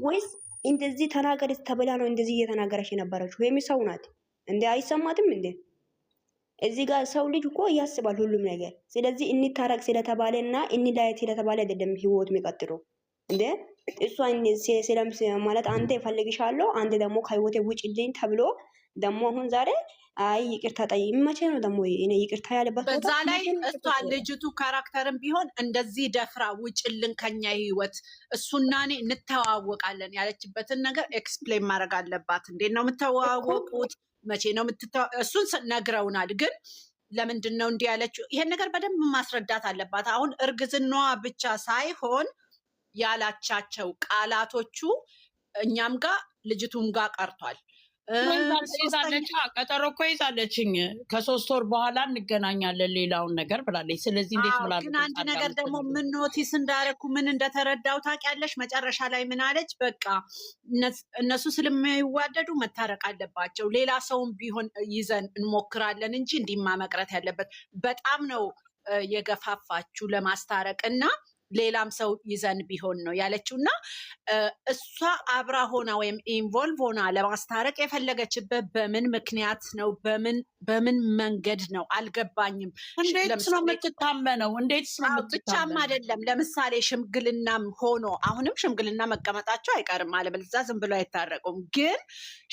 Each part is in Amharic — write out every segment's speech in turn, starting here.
ወይስ እንደዚህ ተናገረች ተብላ ነው እንደዚህ እየተናገረች የነበረችው? ሀይሚ ሰው ናት እንዴ? አይሰማትም እንዴ? እዚህ ጋር ሰው ልጅ እኮ ያስባል ሁሉም ነገር። ስለዚህ እንታረቅ ስለተባለና እንለያይ ስለተባለ አይደለም ህይወት የሚቀጥለው እንዴ። እሷ ሰላም ማለት አንተ እፈልግሻለሁ አንተ ደግሞ ከህይወቴ ውጭልኝ ተብሎ ደግሞ አሁን ዛሬ አይ ይቅርታ ጠይቅ። መቼ ነው ደግሞ እኔ ይቅርታ ያለበት? በዛ ላይ እሷ ልጅቱ ካራክተርም ቢሆን እንደዚህ ደፍራ ውጭልን ከኛ ህይወት እሱና እኔ እንተዋወቃለን ያለችበትን ነገር ኤክስፕሌን ማድረግ አለባት። እንዴት ነው የምትተዋወቁት? መቼ ነው እሱን ነግረውናል፣ ግን ለምንድን ነው እንዲህ ያለችው? ይሄን ነገር በደንብ ማስረዳት አለባት። አሁን እርግዝናዋ ብቻ ሳይሆን ያላቻቸው ቃላቶቹ እኛም ጋር ልጅቱም ጋር ቀርቷል። ይዛለች ቀጠሮ እኮ ይዛለችኝ ከ3 ወር በኋላ እንገናኛለን ሌላውን ነገር ብላለች። ስለዚህ እንዴት ብላ ግን አንድ ነገር ደግሞ ምን ኖቲስ እንዳደረኩ ምን እንደተረዳው ታውቂያለሽ? መጨረሻ ላይ ምን አለች? በቃ እነሱ ስለሚዋደዱ መታረቅ አለባቸው፣ ሌላ ሰውም ቢሆን ይዘን እንሞክራለን እንጂ እንዲማ መቅረት ያለበት በጣም ነው የገፋፋችሁ ለማስታረቅ እና ሌላም ሰው ይዘን ቢሆን ነው ያለችው። እና እሷ አብራ ሆና ወይም ኢንቮልቭ ሆና ለማስታረቅ የፈለገችበት በምን ምክንያት ነው? በምን መንገድ ነው? አልገባኝም። እንዴት ነው የምትታመነው? ብቻም አይደለም። ለምሳሌ ሽምግልናም ሆኖ አሁንም ሽምግልና መቀመጣቸው አይቀርም፣ አለበለዚያ ዝም ብሎ አይታረቁም። ግን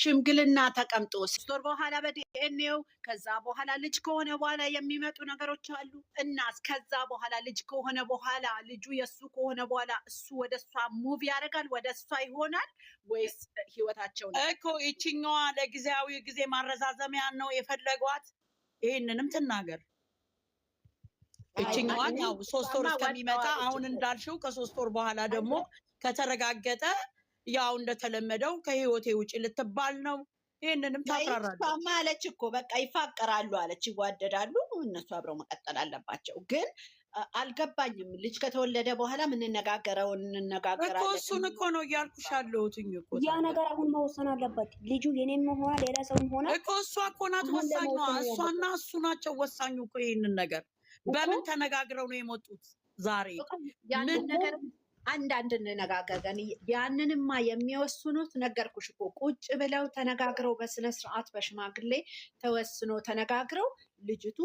ሽምግልና ተቀምጦ 6 ወር በኋላ በዲኤንኤው ከዛ በኋላ ልጅ ከሆነ በኋላ የሚመጡ ነገሮች አሉ እና ከዛ በኋላ ልጅ ከሆነ በኋላ ልጁ የእሱ ከሆነ በኋላ እሱ ወደ እሷ ሙቭ ያደርጋል፣ ወደ እሷ ይሆናል ወይስ ህይወታቸው ነው እኮ? ይችኛዋ ለጊዜያዊ ጊዜ ማረዛዘሚያ ነው የፈለጓት። ይሄንንም ትናገር። ይችኛዋ ያው 3 ወር እስከሚመጣ አሁን እንዳልሽው ከ3 ወር በኋላ ደግሞ ከተረጋገጠ ያው እንደተለመደው ከህይወቴ ውጪ ልትባል ነው። ይሄንንም ታብራራለች ማለች እኮ በቃ ይፋቀራሉ አለች፣ ይዋደዳሉ፣ እነሱ አብረው መቀጠል አለባቸው። ግን አልገባኝም። ልጅ ከተወለደ በኋላ የምንነጋገረውን እንነጋገራለን እኮ። እሱን እኮ ነው እያልኩሽ ያለሁት እኮ። ያ ነገር አሁን መወሰን አለበት። ልጁ የኔም ሆነ ሌላ ሰውም ሆነ እኮ እሷ እኮ ናት ወሳኟ። እሷና እሱ ናቸው ወሳኙ እኮ። ይሄንን ነገር በምን ተነጋግረው ነው የመጡት ዛሬ? ያንን ነገር አንዳንድ እንነጋገርገን። ያንንማ የሚወስኑት ነገርኩሽ እኮ ቁጭ ብለው ተነጋግረው በስነ ስርዓት በሽማግሌ ተወስኖ ተነጋግረው ልጅቱ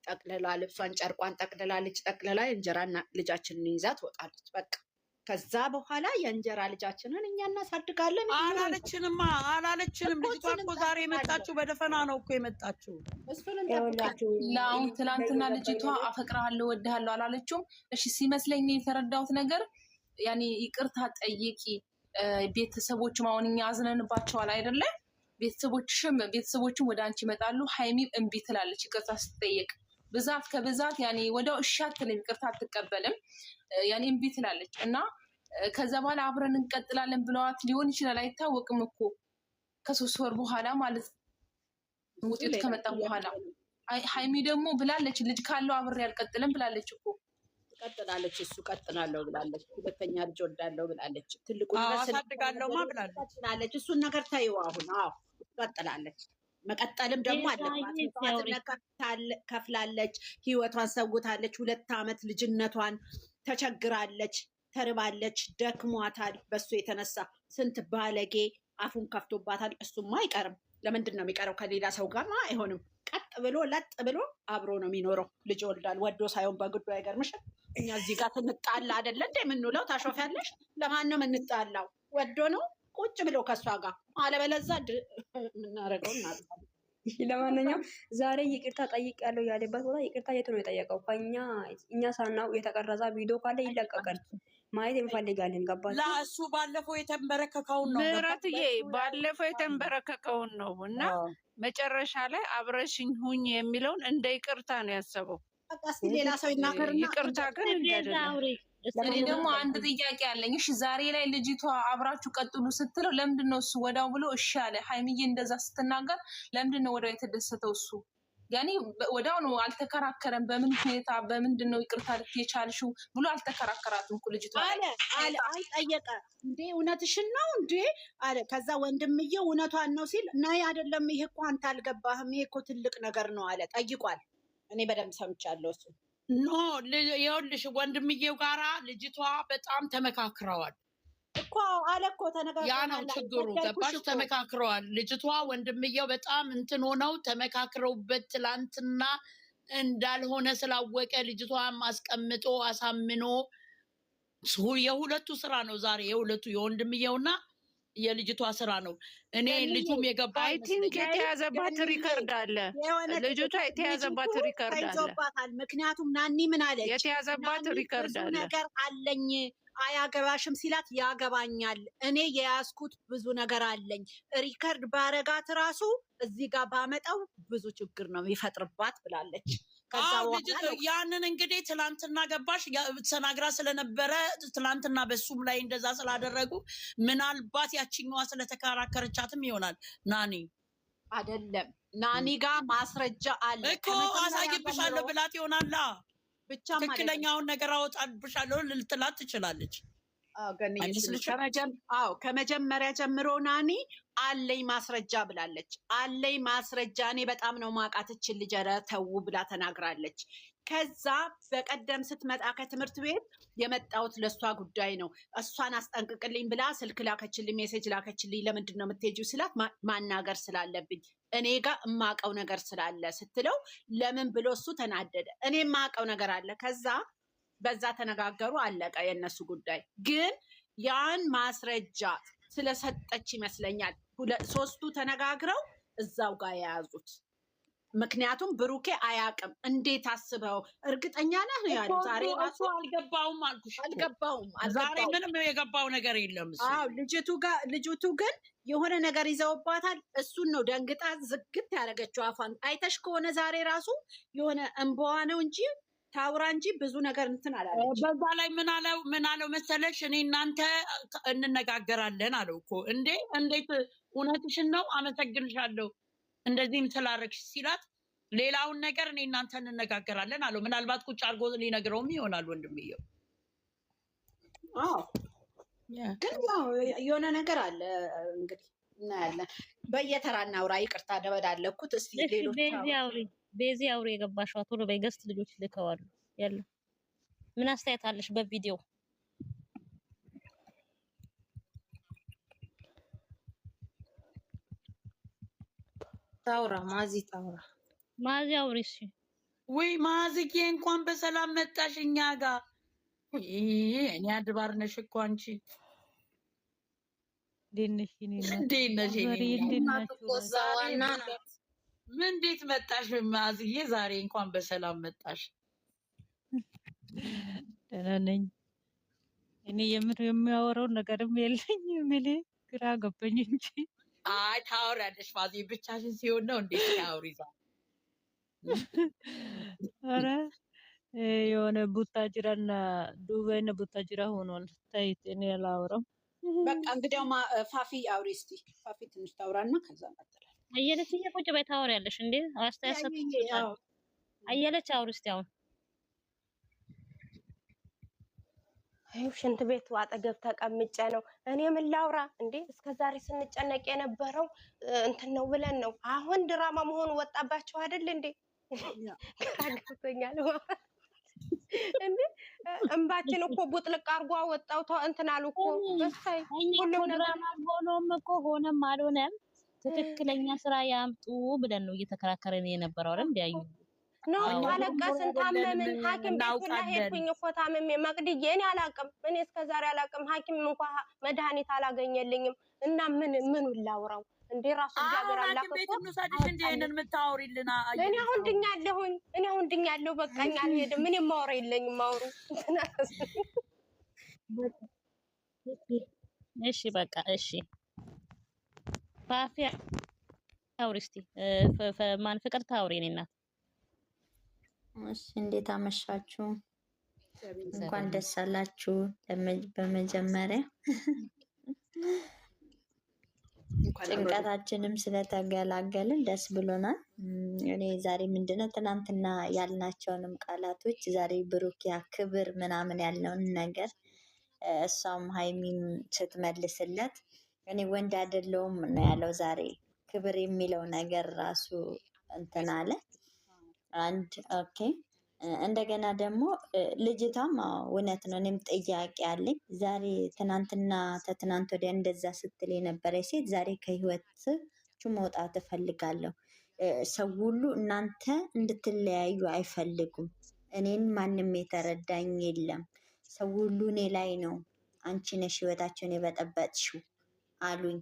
ጠቅልላ ልብሷን ጨርቋን ጠቅልላ ልጅ ጠቅልላ የእንጀራና ልጃችንን ይዛ ትወጣለች። በቃ ከዛ በኋላ የእንጀራ ልጃችንን እኛ እናሳድጋለን አላለችንም። ልጅቷ እኮ ዛሬ የመጣችው በደፈና ነው እኮ የመጣችው። ለአሁን ትናንትና ልጅቷ አፈቅርሃለሁ ወድሃለሁ አላለችውም? እሺ ሲመስለኝ የተረዳሁት ነገር ያኔ ይቅርታ ጠይቂ፣ ቤተሰቦችም አሁን እኛ አዝነንባቸዋል አይደለ? ቤተሰቦችም ወደ አንቺ ይመጣሉ። ሀይሚም እምቢ ትላለች ይቅርታ ስትጠየቅ። ብዛት ከብዛት ያኔ ወዲያው እሺ አትልም፣ ይቅርታ አትቀበልም፣ ያኔ እምቢ ትላለች። እና ከዛ በኋላ አብረን እንቀጥላለን ብለዋት ሊሆን ይችላል፣ አይታወቅም እኮ ከ3 ወር በኋላ ማለት ውጤቱ ከመጣ በኋላ። ሀይሚ ደግሞ ብላለች ልጅ ካለው አብሬ አልቀጥልም ብላለች እኮ። ቀጥላለች፣ እሱ ቀጥላለሁ ብላለች፣ ሁለተኛ ልጅ ወልዳለሁ ብላለች፣ ትልቁ አሳድጋለሁማ ብላለች። እሱን ነገር ታይው አሁን። ቀጥላለች። መቀጠልም ደግሞ አለባት። ከፍላለች፣ ህይወቷን ሰውታለች። 2 ዓመት ልጅነቷን ተቸግራለች፣ ተርባለች፣ ደክሟታል። በሱ የተነሳ ስንት ባለጌ አፉን ከፍቶባታል። እሱማ አይቀርም። ለምንድን ነው የሚቀረው? ከሌላ ሰው ጋር አይሆንም። ቀጥ ብሎ ለጥ ብሎ አብሮ ነው የሚኖረው። ልጅ ወልዳል፣ ወዶ ሳይሆን በግዱ። አይገርምሽም? እኛ እዚህ ጋር ትንጣላ አይደለ እንደ የምንውለው? ታሾፊያለሽ። ለማን ነው የምንጣላው? ወዶ ነው ቁጭ ብሎ ከእሷ ጋር። አለበለዚያ የምናደርገው እናደርጋለን። ለማንኛውም ዛሬ ይቅርታ ጠይቅ ያለው ያለበት ቦታ ይቅርታ የት ነው የጠየቀው? እኛ ሳናውቅ የተቀረጸ ቪዲዮ ካለ ይለቀቃል፣ ማየት እንፈልጋለን። ገባችሁ? ለእሱ ባለፈው የተንበረከከውን ነው ምህረትዬ፣ ባለፈው የተንበረከከውን ነው እና መጨረሻ ላይ አብረሽኝ ሁኝ የሚለውን እንደ ይቅርታ ነው ያሰበው። ሌላ ሰው ይናገርና ይቅርታ ግን እኔ ደግሞ አንድ ጥያቄ አለኝ። እሺ ዛሬ ላይ ልጅቷ አብራችሁ ቀጥሉ ስትለው ለምንድን ነው እሱ ወዳው ብሎ እሺ አለ? ሀይሚዬ እንደዛ ስትናገር ለምንድን ነው ወዳው የተደሰተው? እሱ ያኔ ወዳው ነው አልተከራከረም። በምን ሁኔታ በምንድን ነው ይቅርታ ልትየቻልሽው ብሎ አልተከራከራትም እኮ ልጅቷ አለ። ጠየቀ እንዴ እውነትሽን ነው እንዴ አለ። ከዛ ወንድምዬ እውነቷን ነው ሲል ናይ አይደለም ይሄ እኮ አንተ አልገባህም፣ ይሄ እኮ ትልቅ ነገር ነው አለ። ጠይቋል። እኔ በደንብ ሰምቻለሁ እሱ ኖ ይኸውልሽ ወንድምዬው ጋራ ልጅቷ በጣም ተመካክረዋል። እኮ አለ እኮ ያ ነው ተነጋግረናል። ችግሩ። ገባሽ? ተመካክረዋል። ልጅቷ ወንድምየው በጣም እንትን ሆነው ተመካክረውበት ትላንትና እንዳልሆነ ስላወቀ ልጅቷን አስቀምጦ አሳምኖ የሁለቱ ስራ ነው ዛሬ የሁለቱ የወንድምየውና የልጅቷ ስራ ነው። እኔ ልጁም የገባ አይ ቲንክ የተያዘባት ሪከርድ አለ። ልጅቷ የተያዘባት ሪከርድ አለ። ምክንያቱም ናኒ ምን አለች? የተያዘባት ሪከርድ አለ። ነገር አለኝ አያገባሽም ሲላት ያገባኛል፣ እኔ የያዝኩት ብዙ ነገር አለኝ፣ ሪከርድ ባረጋት ራሱ እዚህ ጋር ባመጣው ብዙ ችግር ነው የሚፈጥርባት ብላለች። ያንን እንግዲህ ትላንትና ገባሽ ተናግራ ስለነበረ ትላንትና በሱም ላይ እንደዛ ስላደረጉ ምናልባት ያችኛዋ ስለተከራከረቻትም ይሆናል። ናኒ አይደለም ናኒ ጋር ማስረጃ አለ እኮ አሳይብሻለሁ ብላት ይሆናላ። ብቻ ትክክለኛውን ነገር አወጣብሻለሁ ልትላት ትችላለች። ከመጀመሪያ ጀምሮ ናኒ አለኝ ማስረጃ ብላለች። አለኝ ማስረጃ እኔ በጣም ነው ማቃትችን ልጅ ኧረ ተው ብላ ተናግራለች። ከዛ በቀደም ስትመጣ ከትምህርት ቤት የመጣሁት ለእሷ ጉዳይ ነው፣ እሷን አስጠንቅቅልኝ ብላ ስልክ ላከችልኝ፣ ሜሴጅ ላከችልኝ። ለምንድን ነው የምትሄጂው ስላት ማናገር ስላለብኝ እኔ ጋር እማቀው ነገር ስላለ ስትለው ለምን ብሎ እሱ ተናደደ። እኔ የማቀው ነገር አለ። ከዛ በዛ ተነጋገሩ፣ አለቀ የእነሱ ጉዳይ። ግን ያን ማስረጃ ስለሰጠች ይመስለኛል ሶስቱ ተነጋግረው እዛው ጋር የያዙት። ምክንያቱም ብሩኬ አያቅም። እንዴት አስበው እርግጠኛ ነህ ነው ያለው። ዛሬ ራሱ አልገባውም አልኩሽ። አልገባውም ዛሬ ምንም የገባው ነገር የለም። ልጅቱ ግን የሆነ ነገር ይዘውባታል። እሱን ነው ደንግጣ ዝግት ያደረገችው አፏን። አይተሽ ከሆነ ዛሬ ራሱ የሆነ እንባዋ ነው እንጂ ታውራ እንጂ ብዙ ነገር እንትን አላለች። በዛ ላይ ምን አለው መሰለሽ? እኔ እናንተ እንነጋገራለን አለው እኮ። እንዴት እውነትሽን ነው አመሰግንሻለሁ እንደዚህም ስላረግሽ ሲላት፣ ሌላውን ነገር እኔ እናንተ እንነጋገራለን አለው። ምናልባት ቁጭ አድርጎ ሊነግረውም ይሆናል ወንድምየው። ግን የሆነ ነገር አለ እንግዲህ እናያለን። በየተራ እናውራ። ይቅርታ ደበዳለኩት። እስቲ ሌሎች ቤዚ አውሪ የገባሽው ቶሎ በገስት ልጆች ልከዋሉ ያለው ምን አስተያየት አለሽ በቪዲዮ? ታውራ ማዚ አውሪ። እሺ ወይ ማዚዬ እንኳን በሰላም መጣሽ እኛ ጋር። እኔ አድባር ነሽ እኮ አንቺ። ምን እንዴት መጣሽ ማዚዬ? ዛሬ እንኳን በሰላም መጣሽ። ደህና ነኝ እኔ። የሚያወራው ነገርም የለኝ ምን ግራ ገባኝ እንጂ። አይ ታወሪያለሽ ማዚ፣ ብቻሽን ሲሆን ነው እንዴ ታወሪ? ኧረ የሆነ ቡታጅራና ዱባይና ቡታጅራ ሆኗል። ታይት እኔ አላወራም። በቃ እንግዲያው ፋፊ አውሪ እስቲ። ፋፊ ትንሽ ታውራና ከዛ እንቀጥላለን። አየለች ቁጭ በይ ታወሪያለሽ እንዴ? አስተያየት አየለች አውሪ እስቲ። አሁን ሽንት ቤቱ አጠገብ ተቀምጬ ነው እኔ ምን ላውራ እንዴ? እስከዛሬ ስንጨነቅ የነበረው እንትን ነው ብለን ነው። አሁን ድራማ መሆኑ ወጣባቸው አይደል እንዴ? ገብቶኛል እንዴ? እንባችን እኮ ቡጥልቅ አርጓ ወጣው እንትን አሉ እኮ። እሰይ ሁሉም ድራማ ሆኖም እኮ ሆነም አልሆነም ትክክለኛ ስራ ያምጡ ብለን ነው እየተከራከረን የነበረው አይደል? እንዲያዩ ነው አለቀስን፣ ታመምን። ሐኪም ቤት ሁላ ሄድኩኝ እኮ ታመሜ። መቅድዬ እኔ አላቅም፣ እኔ እስከዛሬ አላቅም። ሐኪም እንኳን መድኃኒት አላገኘልኝም። እና ምን ላውራው እንዴ? ራሱ እግዚአብሔር አላህ እኮ እኔ አሁን ድኛለሁ። በቃኝ፣ አልሄድም። ምን የማወራ የለኝም። ማውሩ እሺ በቃ እሺ። ፋፊ አውሪ እስቲ። ማን ፍቅር ታውሪ? እኔ እናት እሺ፣ እንዴት አመሻችሁ? እንኳን ደስ አላችሁ። በመጀመሪያ ጭንቀታችንም ስለተገላገልን ደስ ብሎናል። እኔ ዛሬ ምንድነው ትናንትና ያልናቸውንም ቃላቶች ዛሬ ብሩኪያ ክብር ምናምን ያልነውን ነገር እሷም ሀይሚም ስትመልስለት እኔ ወንድ አይደለሁም ነው ያለው። ዛሬ ክብር የሚለው ነገር ራሱ እንትን አለ። አንድ ኦኬ እንደገና ደግሞ ልጅቷም እውነት ነው። እኔም ጥያቄ አለኝ። ዛሬ ትናንትና ተትናንት ወዲያ እንደዛ ስትል የነበረ ሴት ዛሬ ከህይወታችሁ መውጣት እፈልጋለሁ። ሰው ሁሉ እናንተ እንድትለያዩ አይፈልጉም። እኔን ማንም የተረዳኝ የለም። ሰው ሁሉ እኔ ላይ ነው፣ አንቺ ነሽ ህይወታቸውን የበጠበጥሽው አሉኝ።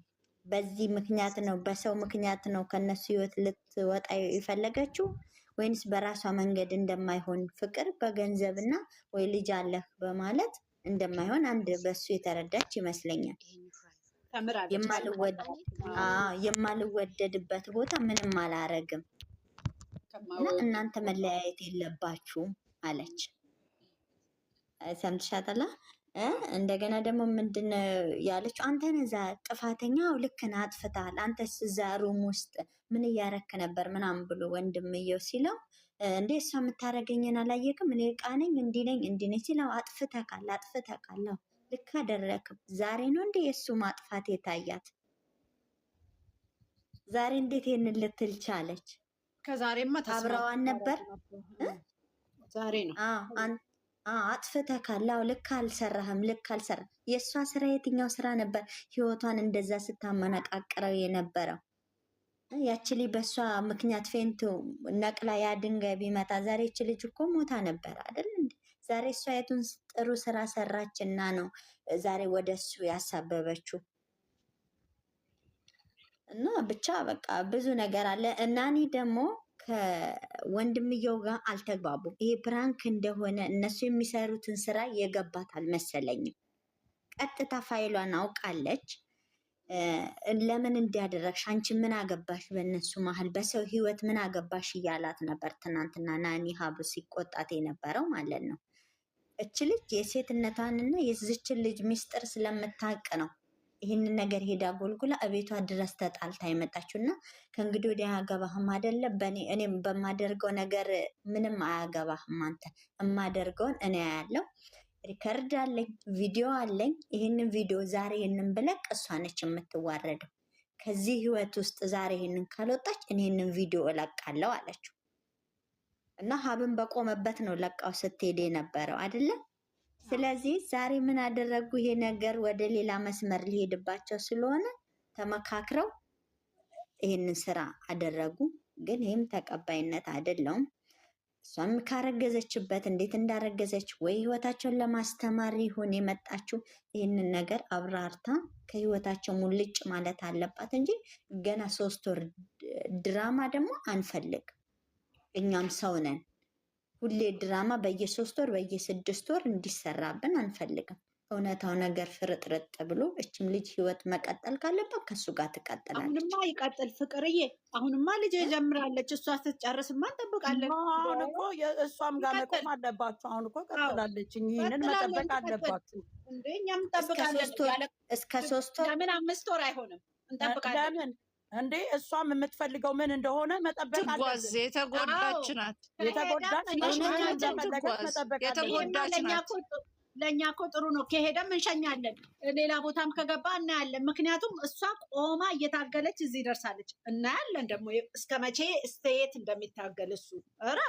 በዚህ ምክንያት ነው፣ በሰው ምክንያት ነው ከነሱ ህይወት ልትወጣ የፈለገችው ወይንስ በራሷ መንገድ እንደማይሆን ፍቅር በገንዘብና ወይ ልጅ አለህ በማለት እንደማይሆን አንድ በሱ የተረዳች ይመስለኛል። የማልወደድበት ቦታ ምንም አላረግም እና እናንተ መለያየት የለባችሁም አለች። ሰምተሻታል? እንደገና ደግሞ ምንድን ያለችው? አንተ ነህ እዛ ጥፋተኛው፣ ልክ ነህ፣ አጥፍተሃል። አንተስ እዛ ሩም ውስጥ ምን እያረክ ነበር ምናምን ብሎ ወንድምየው ሲለው እንዴ እሷ የምታደርገኝን አላየክም? እኔ ዕቃ ነኝ እንዲህ ነኝ እንዲህ ነኝ ሲለው አጥፍተካል፣ አጥፍተካል፣ ልክ አደረክም። ዛሬ ነው እንዴ የእሱ ማጥፋት የታያት? ዛሬ እንዴት ይህንን ልትል ቻለች? ከዛሬማ አብረዋን ነበር። ዛሬ ነው አጥፍተካል፣ ልክ አልሰራህም፣ ልክ አልሰራህም። የእሷ ስራ የትኛው ስራ ነበር ህይወቷን እንደዛ ስታመነቃቅረው የነበረው? ያቺ ልጅ በእሷ ምክንያት ፌንቱ ነቅላ ያ ድንጋይ ቢመታ ዛሬ ይቺ ልጅ እኮ ሞታ ነበር አይደል እንዴ? ዛሬ እሷ የቱን ጥሩ ስራ ሰራችና ነው ዛሬ ወደ እሱ ያሳበበችው? እና ብቻ በቃ ብዙ ነገር አለ። እና እኔ ደግሞ ከወንድምየው ጋር አልተግባቡም። ይሄ ፕራንክ እንደሆነ እነሱ የሚሰሩትን ስራ የገባት አልመሰለኝም። ቀጥታ ፋይሏን አውቃለች። ለምን እንዲያደረግሽ አንቺ ምን አገባሽ በእነሱ መሀል በሰው ህይወት ምን አገባሽ እያላት ነበር ትናንትና ናኒ ሀቡ ሲቆጣት የነበረው ማለት ነው። እች ልጅ የሴትነቷንና የዝችን ልጅ ሚስጥር ስለምታውቅ ነው ይህንን ነገር ሄዳ ጎልጉላ እቤቷ ድረስ ተጣልታ የመጣችው። እና ከእንግዲህ ወዲያ አያገባህም አይደለ? እኔም በማደርገው ነገር ምንም አያገባህም አንተ። የማደርገውን እኔ ያለው ሪከርድ አለኝ፣ ቪዲዮ አለኝ። ይህንን ቪዲዮ ዛሬ ይህንን ብለቅ እሷ ነች የምትዋረደው ከዚህ ህይወት ውስጥ። ዛሬ ይህንን ካልወጣች እኔ ይህንን ቪዲዮ እለቃለሁ አለችው። እና ሀብን በቆመበት ነው ለቃው ስትሄድ የነበረው አይደለም። ስለዚህ ዛሬ ምን አደረጉ? ይሄ ነገር ወደ ሌላ መስመር ሊሄድባቸው ስለሆነ ተመካክረው ይህንን ስራ አደረጉ። ግን ይህም ተቀባይነት አይደለውም። እሷም ካረገዘችበት እንዴት እንዳረገዘች ወይ ህይወታቸውን ለማስተማር ይሁን የመጣችው ይህንን ነገር አብራርታ ከህይወታቸው ሙልጭ ማለት አለባት እንጂ ገና 3 ወር ድራማ ደግሞ አንፈልግ። እኛም ሰው ነን። ሁሌ ድራማ በየ3 ወር በየ6 ወር እንዲሰራብን አንፈልግም። እውነታው ነገር ፍርጥርጥ ብሎ እችም ልጅ ህይወት መቀጠል ካለባት ከሱ ጋር ትቀጥላለች። አሁንማ ይቀጥል ፍቅርዬ። አሁንማ ልጅ ጀምራለች። እሷ ስትጨርስማ እንጠብቃለን። አሁን እኮ እሷም ጋር መቆም አለባችሁ። አሁን እኮ ቀጥላለች። ይህንን መጠበቅ አለባችሁ እንዴ? እኛም እንጠብቃለን። እስከ 3 ወር ለምን 5 ወር አይሆንም? እንጠብቃለን። ለምን እንዴ? እሷም የምትፈልገው ምን እንደሆነ መጠበቅ አለብን። የተጎዳች ናት። የተጎዳች ናት። ለእኛ እኮ ጥሩ ነው። ከሄደም እንሸኛለን። ሌላ ቦታም ከገባ እናያለን። ምክንያቱም እሷ ቆማ እየታገለች እዚህ ደርሳለች። እናያለን ደግሞ እስከ መቼ እስከየት እንደሚታገል እሱ ኧረ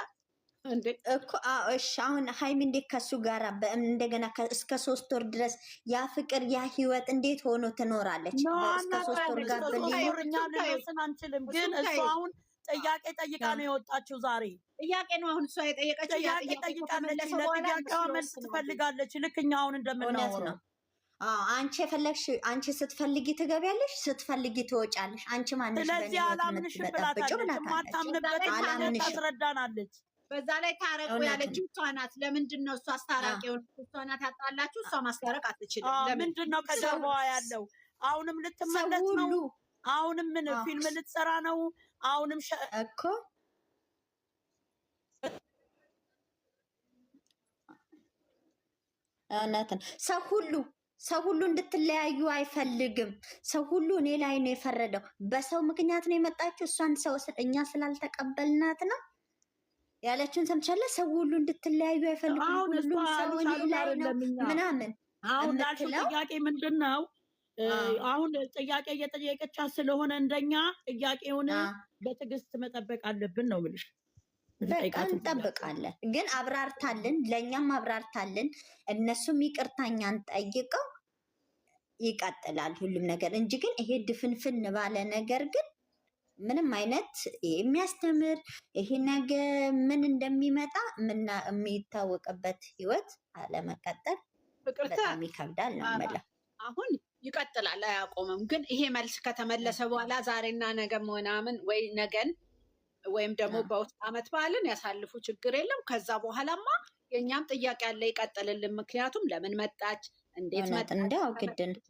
እንዴ እኮ እሺ። አሁን ሀይሚ እንዴት ከሱ ጋር እንደገና እስከ 3 ወር ድረስ ያ ፍቅር ያ ህይወት እንዴት ሆኖ ትኖራለች? እስከ 3 ወር ጋር እኛ ልንወስን አንችልም። ግን እሱ አሁን ጥያቄ ጠይቃ ነው የወጣችው። ዛሬ ጥያቄ ነው አሁን እሷ የጠየቀችው። ጥያቄ ጠይቃለች። ለጥያቄዋ መልስ ትፈልጋለች። ልክ እኛ አሁን እንደምናወራው አንቺ የፈለግሽ አንቺ ስትፈልጊ ትገቢያለሽ፣ ስትፈልጊ ትወጫለሽ። አንቺ ማንሽ? ስለዚህ አላምንሽም ብላታለች። ማታምንበት ታስረዳናለች። በዛ ላይ ታረቁ ያለችው እሷ ናት። ለምንድን ነው እሷ አስታራቂ የሆነች? እሷ ናት ያጣላችሁ። እሷ ማስታረቅ አትችልም። ምንድን ነው ከጀርባዋ ያለው? አሁንም ልትመለስ ነው። አሁንም ምን ፊልም ልትሰራ ነው? አሁንም እኮ እውነትን ሰው ሁሉ እንድትለያዩ አይፈልግም። ሰው ሁሉ እኔ ላይ ነው የፈረደው። በሰው ምክንያት ነው የመጣችው። እሷን ሰው እኛ ስላልተቀበልናት ነው ያለችውን ሰምቻለሁ። ሰው ሁሉ እንድትለያዩ አይፈልግም። ሁሉም ሰው እኔ ላይ ነው ምናምን። አሁን ላልሽው ጥያቄ ምንድን ነው? አሁን ጥያቄ እየጠየቀቻት ስለሆነ እንደኛ ጥያቄውን በትዕግስት መጠበቅ አለብን ነው ብልሽ። በጣም እንጠብቃለን። ግን አብራርታልን፣ ለእኛም አብራርታልን፣ እነሱም ይቅርታኛን ጠይቀው ይቀጥላል ሁሉም ነገር እንጂ ግን ይሄ ድፍንፍን ባለ ነገር ግን ምንም አይነት የሚያስተምር ይሄ ነገ ምን እንደሚመጣ የሚታወቅበት ህይወት አለመቀጠል በጣም ይከብዳል ነው የምለው። አሁን ይቀጥላል አያቆምም። ግን ይሄ መልስ ከተመለሰ በኋላ ዛሬና ነገ ምናምን ወይ ነገን ወይም ደግሞ በውስጥ አመት በዓልን ያሳልፉ፣ ችግር የለም። ከዛ በኋላማ የእኛም ጥያቄ ያለ ይቀጥልልን። ምክንያቱም ለምን መጣች፣ እንዴት መጣች፣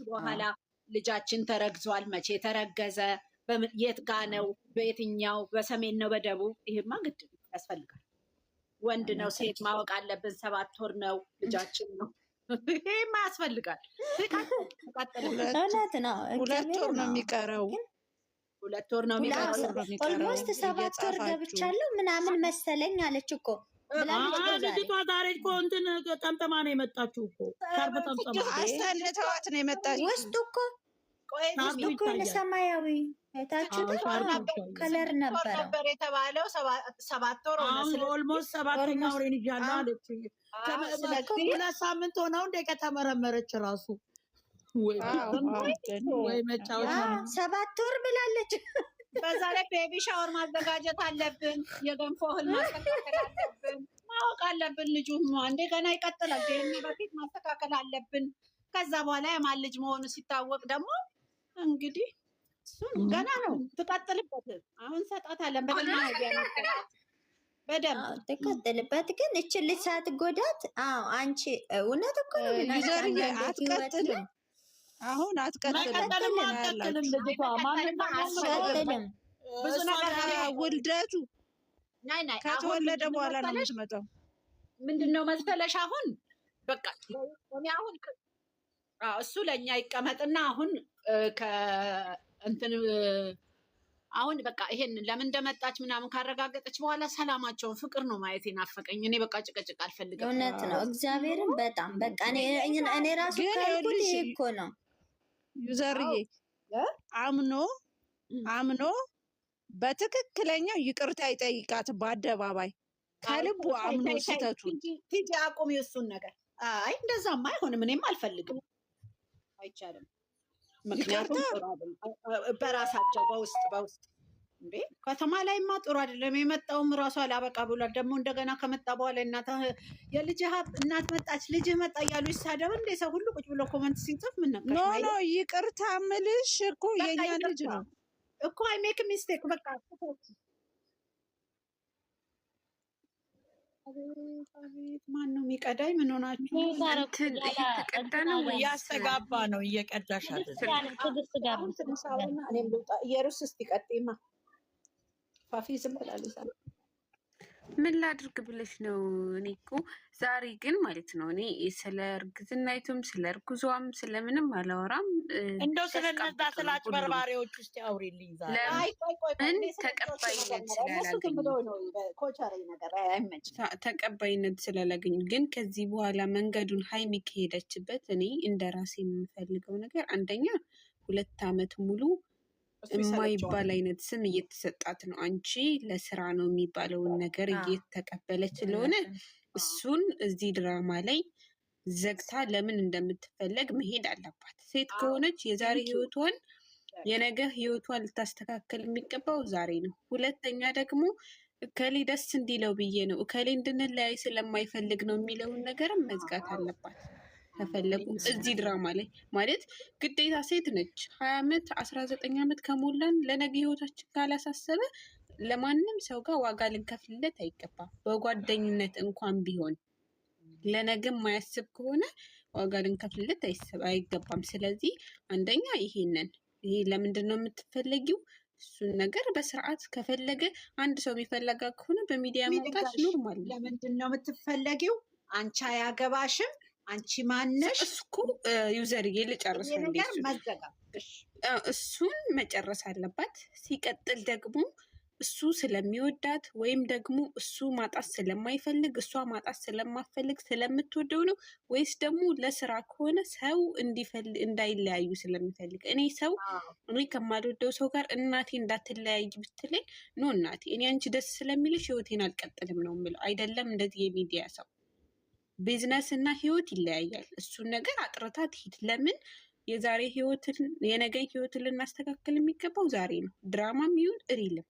በኋላ ልጃችን ተረግዟል፣ መቼ ተረገዘ፣ የት ጋ ነው፣ በየትኛው፣ በሰሜን ነው፣ በደቡብ፣ ይሄማ ግድ ያስፈልጋል። ወንድ ነው ሴት ማወቅ አለብን። 7 ወር ነው ልጃችን ነው፣ ይሄማ ያስፈልጋል። እውነት ነው። 2 ወር ነው የሚቀረው። 2 ወር ነው የሚቀረው። ኦልሞስት 7 ወር ገብቻለሁ ምናምን መሰለኝ አለች እኮ ልጅቷ ዛሬ እኮ እንትን ጠምጠማ ነው የመጣችው እኮ ሻርፕ ጠምጠማ አስተልተዋት ነው የመጣችው። ውስጡ እኮ ሰማያዊ አይታችሁ ከለር ነበር የተባለው 7 ወር ሆነ። ኦልሞስት 7ኛ ወሬን ይዣለሁ አለች። 2 ሳምንት ሆነው እንደ ከተመረመረች ራሱ ወይ መጫወቻ 7 ወር ብላለች። በዛ ላይ ቤቢ ሻወር ማዘጋጀት አለብን። የገንፎ እህል ማስተካከል አለብን። ማወቅ አለብን። ልጁም እንደገና ይቀጥላል። ይሄን በፊት ማስተካከል አለብን። ከዛ በኋላ የማን ልጅ መሆኑ ሲታወቅ ደግሞ እንግዲህ እሱን ገና ነው ትቀጥልበት። አሁን ሰጣታለን በደንብ ትቀጥልበት። ግን እችን ልጅ ሳትጎዳት አንቺ እውነት እኮ ነው አትቀጥልም። አሁን አትቀጥልም። ብዙ ነገር ውልደቱ ከተወለደ በኋላ ነው የምትመጣው። ምንድነው መሰለሽ አሁን በቃ እኔ አሁን እሱ ለእኛ ይቀመጥና አሁን ከእንትን አሁን በቃ ይሄን ለምን እንደመጣች ምናምን ካረጋገጠች በኋላ ሰላማቸውን ፍቅር ነው ማየት የናፈቀኝ። እኔ በቃ ጭቅጭቅ አልፈልግም። እውነት ነው እግዚአብሔርን በጣም በቃ እኔ ራሱ ካልኩት ይሄ እኮ ነው ዩዘርዬ አምኖ በትክክለኛው ይቅርታ ይጠይቃት በአደባባይ ከልቡ አምኖ ስህተቱን። ቲጂ አቁሚ እሱን ነገር። አይ እንደዛማ አይሆንም። እኔም አልፈልግም። አይቻልም። ምክንያቱም በራሳቸው በውስጥ እንዴ ከተማ ላይማ ጥሩ አይደለም። የመጣውም ራሱ አላበቃ ብሏል። ደግሞ እንደገና ከመጣ በኋላ የልጅህ እናት መጣች፣ ልጅህ መጣ እያሉ ይሳደብ እንደ ሰው ሁሉ ቁጭ ብሎ ኮመንት ሲጽፍ ምን ነበር? ኖ ይቅርታ ምልሽ እኮ የኛ ልጅ ነው እኮ አይ ሜክ ሚስቴክ በቃ አቤት ማን ነው የሚቀዳኝ? ምን ሆናችሁ? እያስተጋባ ነው እየቀዳሽ የሩስ እስቲ ቀጤማ ፋፊ ዝም ብላለች። ምን ላድርግ ብለሽ ነው? እኔ እኮ ዛሬ ግን ማለት ነው እኔ ስለ እርግዝናይቱም ስለ እርጉዟም ስለምንም አላወራም። እንደው ስለነዛ ስለ አጭበርባሪዎች ውስጥ አውሪልኝ። ዛሬ ተቀባይነት ስላላገኙ ግን ከዚህ በኋላ መንገዱን ሀይሚ ከሄደችበት እኔ እንደ ራሴ የምፈልገው ነገር አንደኛ 2 ዓመት ሙሉ የማይባል አይነት ስም እየተሰጣት ነው። አንቺ ለስራ ነው የሚባለውን ነገር እየተቀበለች ስለሆነ እሱን እዚህ ድራማ ላይ ዘግታ ለምን እንደምትፈለግ መሄድ አለባት። ሴት ከሆነች የዛሬ ህይወቷን የነገ ህይወቷን ልታስተካከል የሚገባው ዛሬ ነው። ሁለተኛ ደግሞ እከሌ ደስ እንዲለው ብዬ ነው እከሌ እንድንለያይ ስለማይፈልግ ነው የሚለውን ነገርም መዝጋት አለባት። ከፈለጉ እዚህ ድራማ ላይ ማለት ግዴታ ሴት ነች። 20 ዓመት 19 ዓመት ከሞላን ለነገ ህይወታችን ካላሳሰበ ለማንም ሰው ጋር ዋጋ ልንከፍልለት አይገባም። በጓደኝነት እንኳን ቢሆን ለነገ የማያስብ ከሆነ ዋጋ ልንከፍልለት አይገባም። ስለዚህ አንደኛ ይሄ ለምንድን ነው የምትፈለጊው? እሱን ነገር በስርዓት ከፈለገ አንድ ሰው የሚፈለጋ ከሆነ በሚዲያ መውጣት ኖርማል። ለምንድን ነው የምትፈለጊው? አንቺ አያገባሽም። አንቺ ማነሽ? እሱኮ ዩዘርዬ ልጨርስ እሱን መጨረስ አለባት። ሲቀጥል ደግሞ እሱ ስለሚወዳት ወይም ደግሞ እሱ ማጣት ስለማይፈልግ እሷ ማጣት ስለማትፈልግ ስለምትወደው ነው? ወይስ ደግሞ ለስራ ከሆነ ሰው እንዳይለያዩ ስለሚፈልግ? እኔ ከማልወደው ሰው ጋር እናቴ እንዳትለያይ ብትለኝ ኖ እናቴ እኔ አንቺ ደስ ስለሚልሽ ህይወቴን አልቀጥልም ነው የምለው። አይደለም እንደዚህ የሚዲያ ሰው ቢዝነስ እና ህይወት ይለያያል። እሱን ነገር አጥርታ ትሂድ። ለምን የዛሬ ህይወትን የነገኝ ህይወትን ልናስተካክል የሚገባው ዛሬ ነው። ድራማም ይሁን ሪልም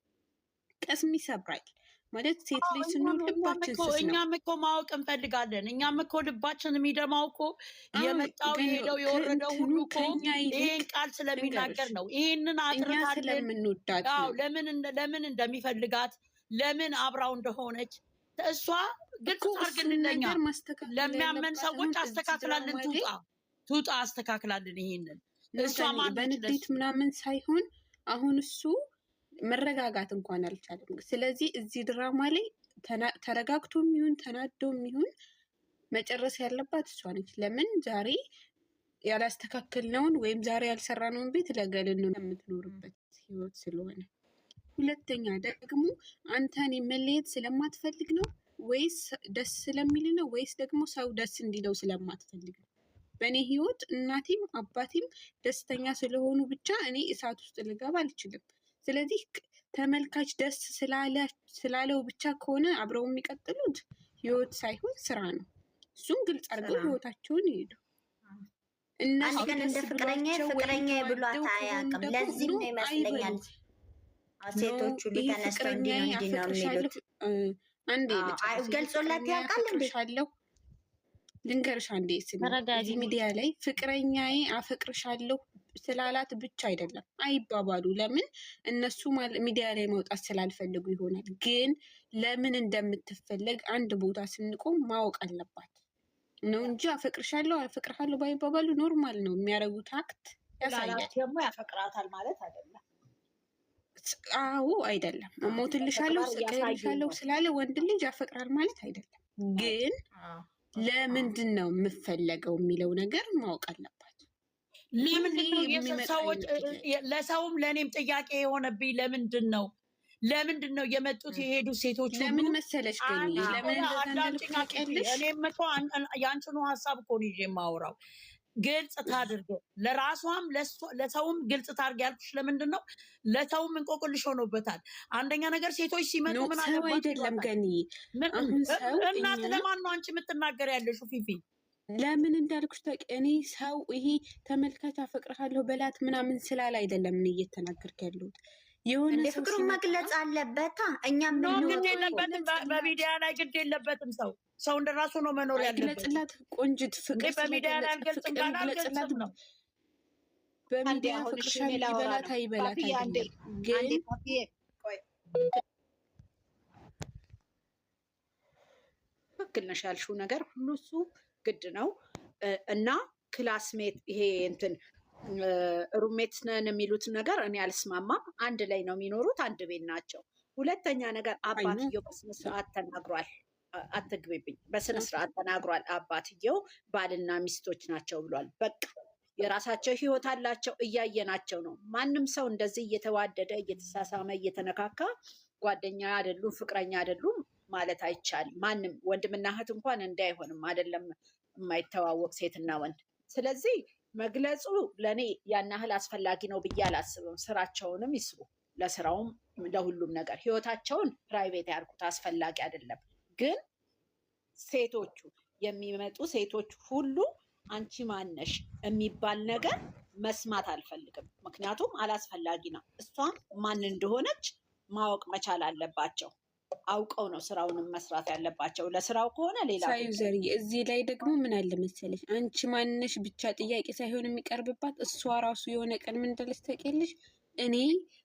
ቀስም ይሰብራል ማለት ሴት ልጅ ስንሆን ልባችን ስስ ነው። እኛም እኮ ማወቅ እንፈልጋለን። እኛም እኮ ልባችን የሚደማው እኮ የመጣው የሄደው የወረደው ሁሉ እኮ ይሄን ቃል ስለሚናገር ነው። ይሄንን አጥርታለን ስለምንወዳት ለምን እንደሚፈልጋት ለምን አብራው እንደሆነች እሷ ግልጽ አድርግልኛ። ለሚያመን ሰዎች አስተካክላለን ትውጣ አስተካክላለን። ይሄንን እሷ በንዴት ምናምን ሳይሆን አሁን እሱ መረጋጋት እንኳን አልቻለም። ስለዚህ እዚህ ድራማ ላይ ተረጋግቶም ይሁን ተናዶም ይሁን መጨረስ ያለባት እሷ ነች። ለምን ዛሬ ያላስተካከልነውን ወይም ዛሬ ያልሰራነውን ቤት ለገልን ነው የምትኖርበት ህይወት ስለሆነ። ሁለተኛ ደግሞ አንተን መለየት ስለማትፈልግ ነው ወይስ ደስ ስለሚል ነው ወይስ ደግሞ ሰው ደስ እንዲለው ስለማትፈልግ ነው? በእኔ ህይወት እናቴም አባቴም ደስተኛ ስለሆኑ ብቻ እኔ እሳት ውስጥ ልገባ አልችልም። ስለዚህ ተመልካች ደስ ስላለው ብቻ ከሆነ አብረው የሚቀጥሉት ህይወት ሳይሆን ስራ ነው። እሱም ግልጽ አድርገው ህይወታቸውን ይሄዱ። አንድ ቀን እንደ ፍቅረኛ ብሏት አያውቅም። ለዚህም ነው ይመስለኛል ሴቶቹ ሊተነስተው እንዲህ ነው የሚሉት። አንዴ ገልጾላት ያውቃል እንዴ? ልንገርሽ አንዴ እዚህ ሚዲያ ላይ ፍቅረኛዬ አፈቅርሻለሁ ስላላት ብቻ አይደለም አይባባሉ። ለምን እነሱ ሚዲያ ላይ መውጣት ስላልፈልጉ ይሆናል። ግን ለምን እንደምትፈለግ አንድ ቦታ ስንቆም ማወቅ አለባት ነው እንጂ አፈቅርሻለሁ ባይባባሉ ኖርማል ነው። የሚያደርጉት አክት ያሳያል። ደግሞ ያፈቅራታል ማለት አይደለም። አዎ አይደለም። እሞትልሻለሁ ስቀልሻለሁ ስላለ ወንድ ልጅ ያፈቅራል ማለት አይደለም። ግን ለምንድን ነው የምፈለገው የሚለው ነገር ማወቅ አለባት። ለሰውም ለእኔም ጥያቄ የሆነብኝ ለምንድን ነው የመጡት የሄዱ ሴቶች ለምን መሰለሽ? ግን እኔም እኮ የአንቺኑ ሀሳብ እኮ ነው ይዤ የማወራው። ግልጽ ታድርግ፣ ለራሷም ለሰውም ግልጽ ታድርግ ያልኩሽ ለምንድን ነው? ለሰውም እንቆቅልሽ ሆኖበታል። አንደኛ ነገር ሴቶች ሲመጡ ምን ሰው አይደለም ገኒ እናት ለማን ነው አንቺ የምትናገር ያለሽው? ፊፊ ለምን እንዳልኩሽ እኔ ሰው ይሄ ተመልካች አፈቅርሃለሁ በላት ምናምን ስላል አይደለም እኔ እየተናገርክ ያለሁት። የሆነ ፍቅሩን መግለጽ አለበታ። እኛም ግድ የለበትም፣ በሚዲያ ላይ ግድ የለበትም። ሰው እንደራሱ ነው መኖር ያለበት። ግለጽላት ቆንጅት ፍቅር በሚዲያ ላይ አልገልጽም ካለ አልገልጽም ነው። በሚዲያ ፍቅርሻል ይበላት አይበላት አይደለም። ግን ትክክል ነሽ ያልሽው ነገር ሁሉ እሱ ግድ ነው እና ክላስሜት ይሄ እንትን ሩሜት ነን የሚሉት ነገር እኔ አልስማማም። አንድ ላይ ነው የሚኖሩት፣ አንድ ቤት ናቸው። ሁለተኛ ነገር አባትየው በስነስርዓት ተናግሯል። አትግቢብኝ፣ በስነስርዓት ተናግሯል። አባትየው ባልና ሚስቶች ናቸው ብሏል። በቃ የራሳቸው ህይወት አላቸው፣ እያየናቸው ነው። ማንም ሰው እንደዚህ እየተዋደደ እየተሳሳመ እየተነካካ ጓደኛ አይደሉም ፍቅረኛ አይደሉም ማለት አይቻልም። ማንም ወንድምና እህት እንኳን እንዲህ አይሆንም፣ አይደለም የማይተዋወቅ ሴትና ወንድ። ስለዚህ መግለጹ ለእኔ ያን ያህል አስፈላጊ ነው ብዬ አላስብም። ስራቸውንም ይስሩ፣ ለስራውም ለሁሉም ነገር ህይወታቸውን ፕራይቬት ያርጉት፣ አስፈላጊ አይደለም። ግን ሴቶቹ የሚመጡ ሴቶች ሁሉ አንቺ ማነሽ የሚባል ነገር መስማት አልፈልግም። ምክንያቱም አላስፈላጊ ነው። እሷም ማን እንደሆነች ማወቅ መቻል አለባቸው። አውቀው ነው ስራውንም መስራት ያለባቸው። ለስራው ከሆነ ሌላ ሳይዘር እዚህ ላይ ደግሞ ምን አለ መሰለሽ፣ አንቺ ማንነሽ ብቻ ጥያቄ ሳይሆን የሚቀርብባት እሷ ራሱ የሆነ ቀን ምን እንደለች ታውቂያለሽ? እኔ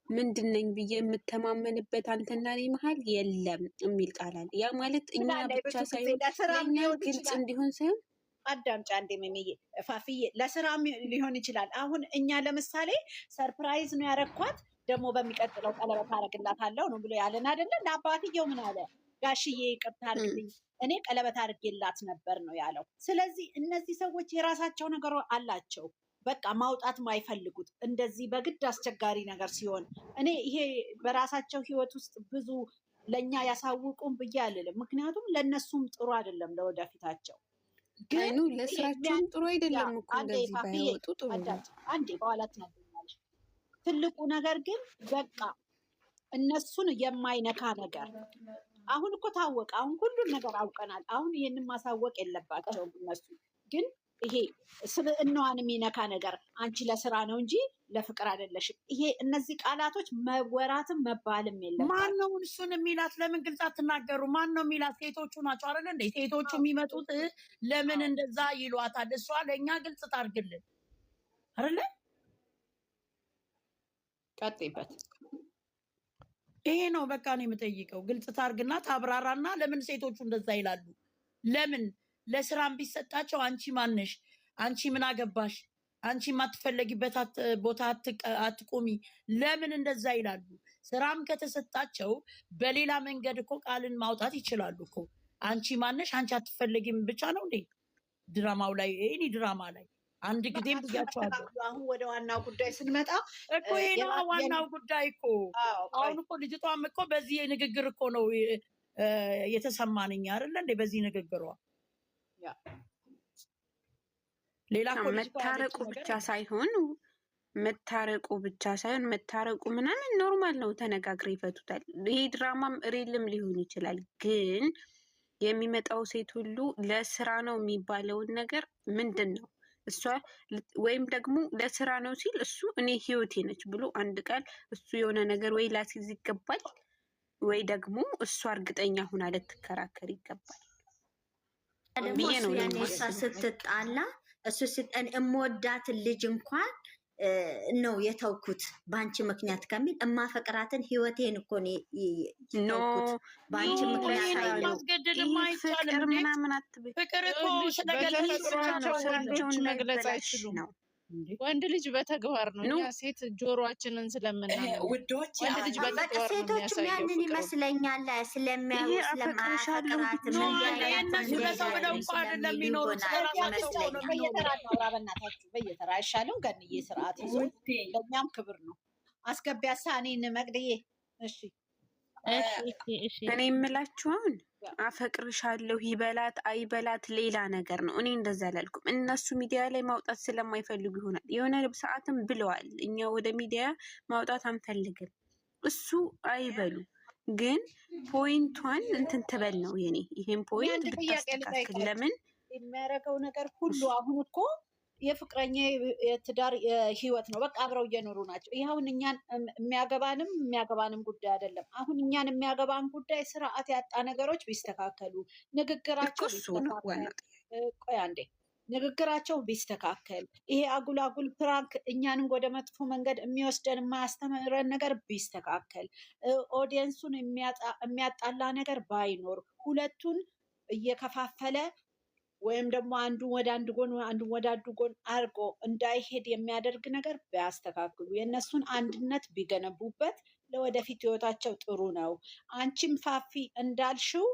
ምንድን ነኝ ብዬ የምተማመንበት አንተና እኔ መሀል የለም የሚል ቃል አለ። ያ ማለት እኛ ብቻ ሳይሆን ለእኛ ግልጽ እንዲሆን ሳይሆን አዳምጫ እንዴ ሚሚዬ ፋፍዬ፣ ለስራም ሊሆን ይችላል። አሁን እኛ ለምሳሌ ሰርፕራይዝ ነው ያረኳት ደግሞ በሚቀጥለው ቀለበት አደርግላታለሁ ነው ብሎ ያለን አይደለ? ለአባትየው ምን አለ? ጋሽዬ ይቅርታ አድርግልኝ እኔ ቀለበት አድርጌላት ነበር ነው ያለው። ስለዚህ እነዚህ ሰዎች የራሳቸው ነገር አላቸው። በቃ ማውጣት ማይፈልጉት እንደዚህ በግድ አስቸጋሪ ነገር ሲሆን እኔ ይሄ በራሳቸው ህይወት ውስጥ ብዙ ለኛ ያሳውቁም ብዬ አልልም። ምክንያቱም ለነሱም ጥሩ አይደለም ለወደፊታቸው። ግን ለስራቸውም ጥሩ አይደለም እኮ እንደዚህ ባይወጡ ጥሩ ነው። አንዴ በኋላ ትነግሪኛለሽ። ትልቁ ነገር ግን በቃ እነሱን የማይነካ ነገር አሁን እኮ ታወቀ። አሁን ሁሉን ነገር አውቀናል። አሁን ይሄንን ማሳወቅ የለባቸውም እነሱ ግን ይሄ ስብዕናዋን የሚነካ ነገር አንቺ ለስራ ነው እንጂ ለፍቅር አይደለሽም። ይሄ እነዚህ ቃላቶች መወራትም መባልም የለም። ማን ነው እሱን የሚላት? ለምን ግልጽ አትናገሩ? ማን ነው የሚላት? ሴቶቹ ናቸው አይደል እንዴ? ሴቶቹ የሚመጡት ለምን እንደዛ ይሏታል? እሷ ለእኛ ግልጽ ታርግልን አይደለ? ቀጥይበት። ይሄ ነው በቃ ነው የምጠይቀው። ግልጽ ታርግና ታብራራና ለምን ሴቶቹ እንደዛ ይላሉ? ለምን ለስራም ቢሰጣቸው አንቺ ማነሽ? አንቺ ምን አገባሽ? አንቺ የማትፈለጊበት ቦታ አትቆሚ። ለምን እንደዛ ይላሉ? ስራም ከተሰጣቸው በሌላ መንገድ እኮ ቃልን ማውጣት ይችላሉ እኮ። አንቺ ማነሽ? አንቺ አትፈለጊም ብቻ ነው እንዴ? ድራማው ላይ ይሄ ድራማ ላይ አንድ ጊዜም ብያቸዋለሁ። አሁን ወደ ዋናው ጉዳይ ስንመጣ እኮ ይሄ ነው ዋናው ጉዳይ እኮ። አሁን እኮ ልጅቷም እኮ በዚህ ንግግር እኮ ነው የተሰማንኝ አይደለ እንዴ? በዚህ ንግግሯ ሌላ መታረቁ ብቻ ሳይሆን መታረቁ ምናምን ኖርማል ነው። ተነጋግረው ይፈቱታል። ይሄ ድራማም ሪልም ሊሆን ይችላል። ግን የሚመጣው ሴት ሁሉ ለስራ ነው የሚባለውን ነገር ምንድን ነው እሷ ወይም ደግሞ ለስራ ነው ሲል እሱ እኔ ህይወቴ ነች ብሎ አንድ ቃል እሱ የሆነ ነገር ወይ ላሲዝ ይገባል፣ ወይ ደግሞ እሷ እርግጠኛ ሆና ልትከራከር ይገባል ብዬ ነው። እሷ ስትጣላ እሱ እምወዳትን ልጅ እንኳን ነው የተውኩት በአንቺ ምክንያት ከሚል እማፈቅራትን ህይወቴን እኮ ነው የተውኩት በአንቺ ምክንያት አይደለም። ፍቅር ምናምን አትበይ። ፍቅር እኮ ስለተፈጥሯቸው መግለጽ አይችሉም። ወንድ ልጅ በተግባር ነው። እኛ ሴት ጆሮአችንን ስለምናምን ውዶች ወንድ ልጅ በተግባር ነው ሴቶችም ያንን ይመስለኛል ስለሚያዩ ስለማያፈቅራት እነሱ ለሰው ብለው እኮ አይደለም የሚኖሩት ስለራሳቸው ነው። በየተራ እናውራ በእናታችሁ በየተራ አይሻልም? ገንዬ ስርዓት ይዞ ለእኛም ክብር ነው። አስገቢያሳ እኔን መቅድዬ። እሺ እኔ የምላችሁ አሁን አፈቅርሻለሁ ይበላት አይበላት ሌላ ነገር ነው። እኔ እንደዛ አላልኩም። እነሱ ሚዲያ ላይ ማውጣት ስለማይፈልጉ ይሆናል። የሆነ ሰዓትም ብለዋል፣ እኛ ወደ ሚዲያ ማውጣት አንፈልግም። እሱ አይበሉ፣ ግን ፖይንቷን እንትን ትበል ነው የኔ። ይሄን ፖይንት ብታስተካክል ለምን የሚያደርገው ነገር ሁሉ አሁን እኮ የፍቅረኛ የትዳር ህይወት ነው። በቃ አብረው እየኖሩ ናቸው። ይህ አሁን እኛን የሚያገባንም ጉዳይ አይደለም። አሁን እኛን የሚያገባን ጉዳይ ስርዓት ያጣ ነገሮች ቢስተካከሉ፣ ንግግራቸው ንግግራቸው ቢስተካከል፣ ይሄ አጉል ፕራንክ እኛንም ወደ መጥፎ መንገድ የሚወስደን የማያስተምረን ነገር ቢስተካከል፣ ኦዲየንሱን የሚያጣላ ነገር ባይኖር፣ ሁለቱን እየከፋፈለ ወይም ደግሞ አንዱን ወደ አንድ ጎን አንዱን ወደ አንዱ ጎን አድርጎ እንዳይሄድ የሚያደርግ ነገር ቢያስተካክሉ፣ የእነሱን አንድነት ቢገነቡበት ለወደፊት ህይወታቸው ጥሩ ነው። አንቺም ፋፊ እንዳልሽው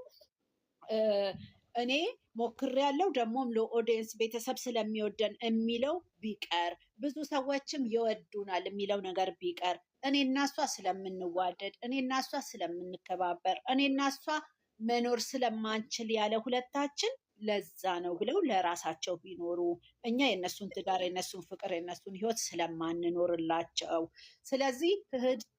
እኔ ሞክሬያለሁ ደግሞም ለኦዲየንስ ቤተሰብ ስለሚወደን የሚለው ቢቀር፣ ብዙ ሰዎችም ይወዱናል የሚለው ነገር ቢቀር፣ እኔ እና እሷ ስለምንዋደድ፣ እኔ እና እሷ ስለምንከባበር፣ እኔ እና እሷ መኖር ስለማንችል ያለ ሁለታችን ለዛ ነው ብለው ለራሳቸው ቢኖሩ፣ እኛ የነሱን ትዳር የነሱን ፍቅር የነሱን ህይወት ስለማንኖርላቸው። ስለዚህ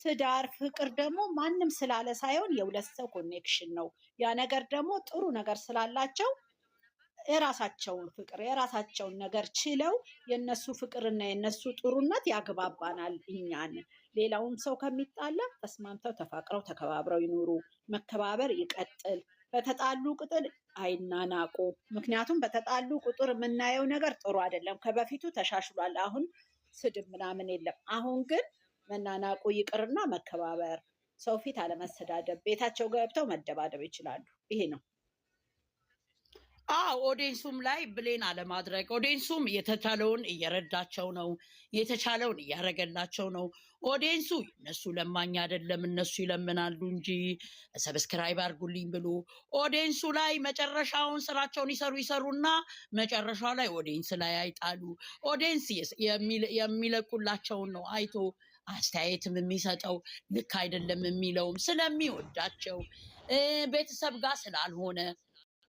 ትዳር ፍቅር ደግሞ ማንም ስላለ ሳይሆን የሁለት ሰው ኮኔክሽን ነው። ያ ነገር ደግሞ ጥሩ ነገር ስላላቸው የራሳቸውን ፍቅር የራሳቸውን ነገር ችለው የነሱ ፍቅርና የነሱ ጥሩነት ያግባባናል እኛን። ሌላውን ሰው ከሚጣላ ተስማምተው ተፋቅረው ተከባብረው ይኖሩ። መከባበር ይቀጥል። በተጣሉ ቁጥር አይናናቁ። ምክንያቱም በተጣሉ ቁጥር የምናየው ነገር ጥሩ አይደለም። ከበፊቱ ተሻሽሏል። አሁን ስድብ ምናምን የለም። አሁን ግን መናናቁ ይቅርና መከባበር፣ ሰው ፊት አለመሰዳደብ፣ ቤታቸው ገብተው መደባደብ ይችላሉ። ይሄ ነው። ኦዲንሱም ላይ ብሌን አለማድረግ፣ ኦዲንሱም የተቻለውን እየረዳቸው ነው፣ የተቻለውን እያረገላቸው ነው። ኦዲንሱ እነሱ ለማኝ አይደለም፣ እነሱ ይለምናሉ እንጂ ሰብስክራይብ አድርጉልኝ ብሎ ኦዲንሱ ላይ መጨረሻውን ስራቸውን ይሰሩና መጨረሻ ላይ ኦዲንስ ላይ አይጣሉ። ኦዲንስ የሚለቁላቸውን ነው አይቶ አስተያየትም የሚሰጠው ልክ አይደለም የሚለውም ስለሚወዳቸው ቤተሰብ ጋር ስላልሆነ